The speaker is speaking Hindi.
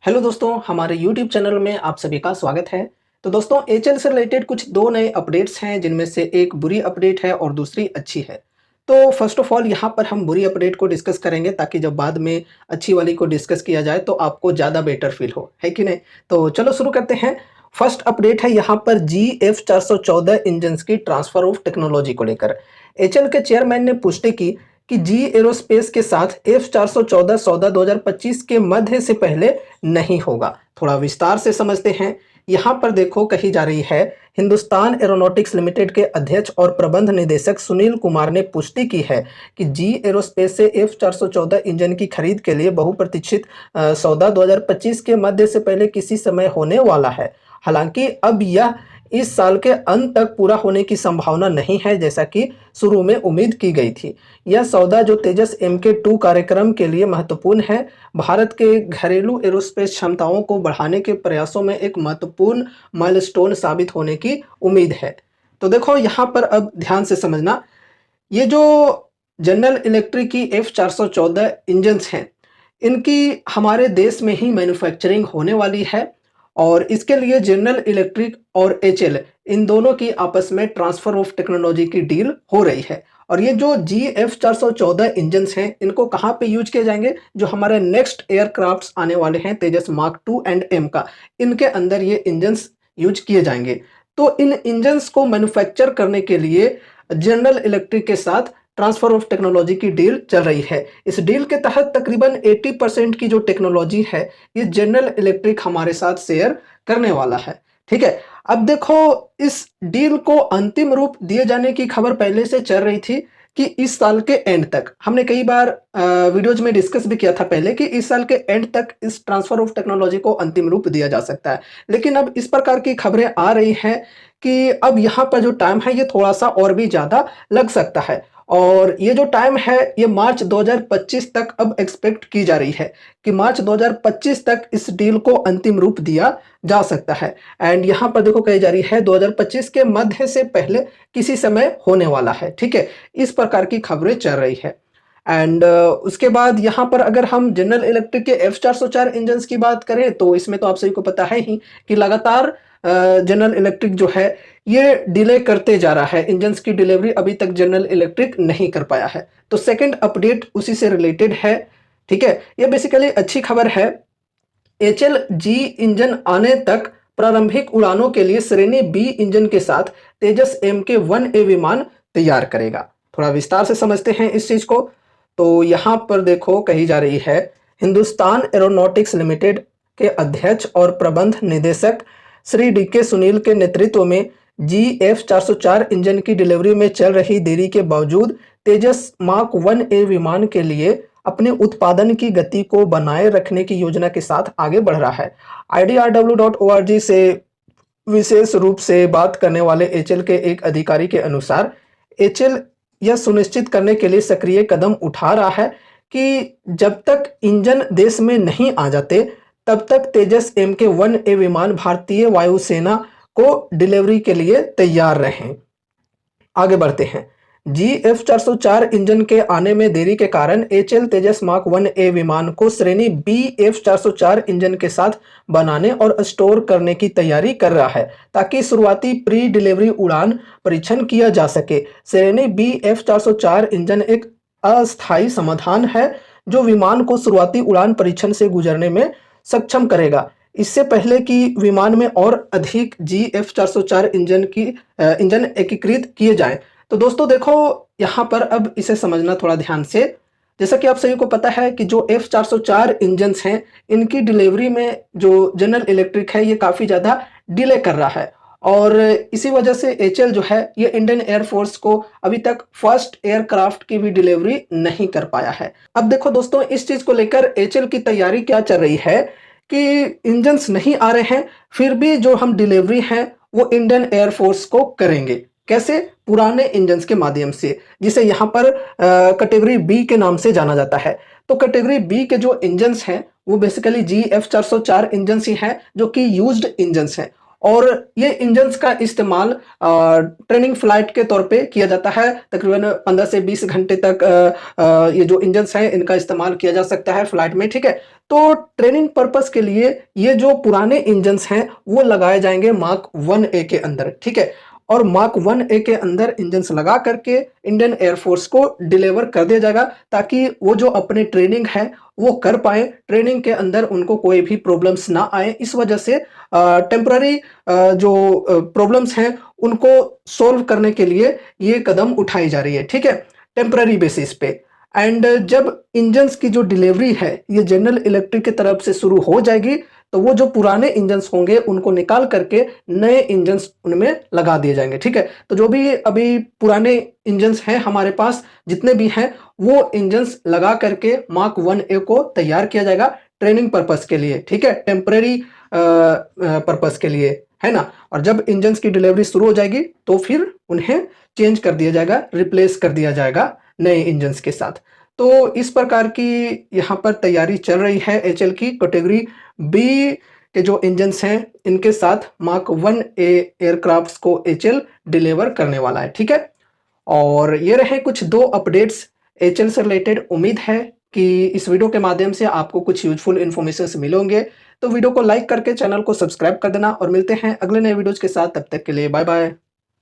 हेलो दोस्तों, हमारे यूट्यूब चैनल में आप सभी का स्वागत है। तो दोस्तों, एचएल से रिलेटेड कुछ 2 नए अपडेट्स हैं, जिनमें से एक बुरी अपडेट है और दूसरी अच्छी है। तो फर्स्ट ऑफ ऑल यहाँ पर हम बुरी अपडेट को डिस्कस करेंगे, ताकि जब बाद में अच्छी वाली को डिस्कस किया जाए तो आपको ज़्यादा बेटर फ़ील हो, है कि नहीं? तो चलो शुरू करते हैं। फर्स्ट अपडेट है यहाँ पर जीएफ 414 इंजन्स की ट्रांसफ़र ऑफ टेक्नोलॉजी को लेकर। एचएल के चेयरमैन ने पुष्टि की कि जी एरोस्पेस के साथ F414 सौदा 2025 के मध्य से पहले नहीं होगा। थोड़ा विस्तार से समझते हैं। यहाँ पर देखो, कही जा रही है, हिंदुस्तान एरोनॉटिक्स लिमिटेड के अध्यक्ष और प्रबंध निदेशक सुनील कुमार ने पुष्टि की है कि जी एरोस्पेस से F414 इंजन की खरीद के लिए बहुप्रतीक्षित सौदा 2025 के मध्य से पहले किसी समय होने वाला है। हालांकि अब यह इस साल के अंत तक पूरा होने की संभावना नहीं है, जैसा कि शुरू में उम्मीद की गई थी। यह सौदा, जो तेजस MK2 कार्यक्रम के लिए महत्वपूर्ण है, भारत के घरेलू एरोस्पेस क्षमताओं को बढ़ाने के प्रयासों में एक महत्वपूर्ण माइलस्टोन साबित होने की उम्मीद है। तो देखो, यहाँ पर अब ध्यान से समझना, ये जो जनरल इलेक्ट्रिक की F414 इंजन्स हैं, इनकी हमारे देश में ही मैन्युफैक्चरिंग होने वाली है, और इसके लिए जनरल इलेक्ट्रिक और एचएल, इन दोनों की आपस में ट्रांसफर ऑफ टेक्नोलॉजी की डील हो रही है। और ये जो GF 414 इंजन्स हैं, इनको कहाँ पे यूज किए जाएंगे? जो हमारे नेक्स्ट एयरक्राफ्ट्स आने वाले हैं, तेजस मार्क 2 एंड एम का, इनके अंदर ये इंजन्स यूज किए जाएंगे। तो इन इंजन्स को मैन्युफैक्चर करने के लिए जनरल इलेक्ट्रिक के साथ ट्रांसफर ऑफ टेक्नोलॉजी की डील चल रही है। इस डील के तहत तकरीबन 80% की जो टेक्नोलॉजी है, ये जनरल इलेक्ट्रिक हमारे साथ शेयर करने वाला है। ठीक है। अब देखो, इस डील को अंतिम रूप दिए जाने की खबर पहले से चल रही थी कि इस साल के एंड तक, हमने कई बार वीडियोज में डिस्कस भी किया था पहले, कि इस साल के एंड तक इस ट्रांसफर ऑफ टेक्नोलॉजी को अंतिम रूप दिया जा सकता है। लेकिन अब इस प्रकार की खबरें आ रही हैं कि अब यहाँ पर जो टाइम है, ये थोड़ा सा और भी ज़्यादा लग सकता है। और ये जो टाइम है, ये मार्च 2025 तक अब एक्सपेक्ट की जा रही है कि मार्च 2025 तक इस डील को अंतिम रूप दिया जा सकता है। एंड यहाँ पर देखो, कही जा रही है 2025 के मध्य से पहले किसी समय होने वाला है। ठीक है, इस प्रकार की खबरें चल रही है। एंड उसके बाद यहाँ पर अगर हम जनरल इलेक्ट्रिक के F404 इंजन्स की बात करें, तो इसमें तो आप सभी को पता है ही कि लगातार जनरल इलेक्ट्रिक जो है, ये डिले करते जा रहा है। इंजन्स की डिलीवरी अभी तक जनरल इलेक्ट्रिक नहीं कर पाया है। तो सेकंड अपडेट उसी से रिलेटेड है। ठीक है, ये बेसिकली अच्छी खबर है। HLG इंजन आने तक प्रारंभिक उड़ानों के लिए श्रेणी B इंजन के साथ तेजस MK1A विमान तैयार करेगा। थोड़ा विस्तार से समझते हैं इस चीज को। तो यहाँ पर देखो, कही जा रही है, हिंदुस्तान एरोनॉटिक्स लिमिटेड के अध्यक्ष और प्रबंध निदेशक श्री DK सुनील के नेतृत्व में GF 404 इंजन की डिलीवरी में चल रही देरी के बावजूद तेजस मार्क 1A विमान के लिए अपने उत्पादन की गति को बनाए रखने की योजना के साथ आगे बढ़ रहा है। idrw.org से विशेष रूप से बात करने वाले एचएल के एक अधिकारी के अनुसार, एचएल यह सुनिश्चित करने के लिए सक्रिय कदम उठा रहा है कि जब तक इंजन देश में नहीं आ जाते, तब तक तेजस MK1A विमान भारतीय वायुसेना को डिलीवरी के लिए तैयार रहें। आगे बढ़ते हैं। GF 404 इंजन के आने में देरी के कारण HL तेजस मार्क 1A विमान को श्रेणी B F 404 इंजन के साथ बनाने और स्टोर करने की तैयारी कर रहा है, ताकि शुरुआती प्री डिलीवरी उड़ान परीक्षण किया जा सके। श्रेणी B F 404 इंजन एक अस्थायी समाधान है, जो विमान को शुरुआती उड़ान परीक्षण से गुजरने में सक्षम करेगा, इससे पहले कि विमान में और अधिक GF 404 इंजन एकीकृत किए जाएं। तो दोस्तों देखो, यहाँ पर अब इसे समझना थोड़ा ध्यान से। जैसा कि आप सभी को पता है कि जो F404 इंजन्स हैं, इनकी डिलीवरी में जो जनरल इलेक्ट्रिक है, ये काफ़ी ज़्यादा डिले कर रहा है, और इसी वजह से एचएल जो है, ये इंडियन एयरफोर्स को अभी तक फर्स्ट एयरक्राफ्ट की भी डिलीवरी नहीं कर पाया है। अब देखो दोस्तों, इस चीज़ को लेकर एचएल की तैयारी क्या चल रही है कि इंजन्स नहीं आ रहे हैं, फिर भी जो हम डिलीवरी हैं वो इंडियन एयरफोर्स को करेंगे। कैसे? पुराने इंजन्स के माध्यम से, जिसे यहाँ पर कैटेगरी बी के नाम से जाना जाता है। तो कैटेगरी बी के जो इंजन्स हैं, वो बेसिकली GF 404 इंजन्स ही हैं, जो कि यूज्ड इंजन्स हैं। और ये इंजन्स का इस्तेमाल ट्रेनिंग फ्लाइट के तौर पे किया जाता है। तकरीबन 15 से 20 घंटे तक ये जो इंजन्स हैं इनका इस्तेमाल किया जा सकता है फ्लाइट में, ठीक है। तो ट्रेनिंग पर्पस के लिए ये जो पुराने इंजन्स हैं वो लगाए जाएंगे मार्क 1A के अंदर, ठीक है। और मार्क 1A के अंदर इंजन्स लगा करके इंडियन एयरफोर्स को डिलीवर कर दिया जाएगा, ताकि वो जो अपने ट्रेनिंग है वो कर पाए, ट्रेनिंग के अंदर उनको कोई भी प्रॉब्लम्स ना आए। इस वजह से टेम्पररी जो प्रॉब्लम्स हैं उनको सोल्व करने के लिए ये कदम उठाई जा रही है, ठीक है, टेम्पररी बेसिस पे। एंड जब इंजन्स की जो डिलीवरी है ये जनरल इलेक्ट्रिक की तरफ से शुरू हो जाएगी, तो वो जो पुराने इंजन्स होंगे उनको निकाल करके नए इंजन्स उनमें लगा दिए जाएंगे, ठीक है। तो जो भी अभी पुराने इंजन्स हैं हमारे पास जितने भी हैं, वो इंजन्स लगा करके मार्क 1A को तैयार किया जाएगा ट्रेनिंग पर्पस के लिए, ठीक है, टेम्पररी पर्पस के लिए, है ना। और जब इंजन्स की डिलीवरी शुरू हो जाएगी तो फिर उन्हें चेंज कर दिया जाएगा, रिप्लेस कर दिया जाएगा नए इंजन्स के साथ। तो इस प्रकार की यहाँ पर तैयारी चल रही है एचएल की। कैटेगरी बी के जो इंजन्स हैं इनके साथ मार्क 1A एयरक्राफ्ट्स को एचएल डिलीवर करने वाला है, ठीक है। और ये रहे कुछ दो अपडेट्स एचएल से रिलेटेड। उम्मीद है कि इस वीडियो के माध्यम से आपको कुछ यूजफुल इन्फॉर्मेशन मिले होंगे। तो वीडियो को लाइक करके चैनल को सब्सक्राइब कर देना और मिलते हैं अगले नए वीडियोज के साथ। तब तक के लिए बाय बाय।